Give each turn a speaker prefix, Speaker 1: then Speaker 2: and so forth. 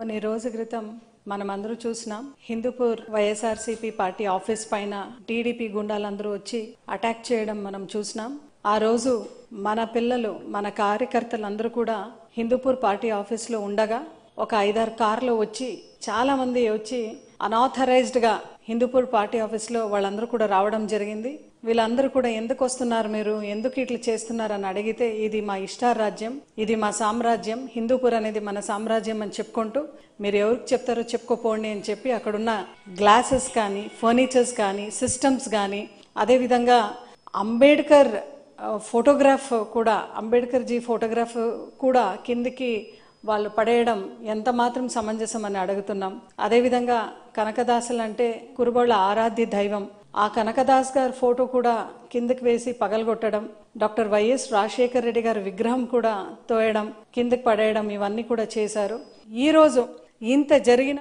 Speaker 1: కొన్ని రోజుల క్రితం మనమందరూ చూసినాం. హిందూపూర్ వైఎస్ఆర్సీపీ పార్టీ ఆఫీస్ పైన టీడీపీ గుండాలందరూ వచ్చి అటాక్ చేయడం మనం చూసినాం. ఆ రోజు మన పిల్లలు, మన కార్యకర్తలందరూ కూడా హిందూపూర్ పార్టీ ఆఫీస్లో ఉండగా ఒక 5-6 కార్లు వచ్చి చాలా మంది వచ్చి అనాథరైజ్డ్ గా హిందూపూర్ పార్టీ ఆఫీస్లో వాళ్ళందరూ కూడా రావడం జరిగింది. వీళ్ళందరూ కూడా ఎందుకు వస్తున్నారు, మీరు ఎందుకు ఇట్లా చేస్తున్నారు అని అడిగితే, ఇది మా ఇష్టారాజ్యం, ఇది మా సామ్రాజ్యం, హిందూపూర్ అనేది మన సామ్రాజ్యం అని చెప్పుకుంటూ మీరు ఎవరికి చెప్తారో చెప్పుకోపోండి అని చెప్పి అక్కడున్న గ్లాసెస్ కానీ, ఫర్నిచర్స్ కానీ, సిస్టమ్స్ కానీ, అదేవిధంగా అంబేద్కర్ ఫోటోగ్రాఫ్ కూడా, అంబేద్కర్ జీ ఫోటోగ్రాఫ్ కూడా కిందికి వాళ్ళు పడేయడం ఎంత మాత్రం సమంజసం అని అడుగుతున్నాం. అదేవిధంగా కనకదాసులు అంటే కురుబోళ్ళ ఆరాధ్య దైవం, ఆ కనకదాస్ గారి ఫోటో కూడా కిందకి వేసి పగలగొట్టడం, డాక్టర్ వైఎస్ రాజశేఖర రెడ్డి గారి విగ్రహం కూడా తోయడం, కిందకి పడేయడం, ఇవన్నీ కూడా చేశారు. ఈ రోజు ఇంత జరిగిన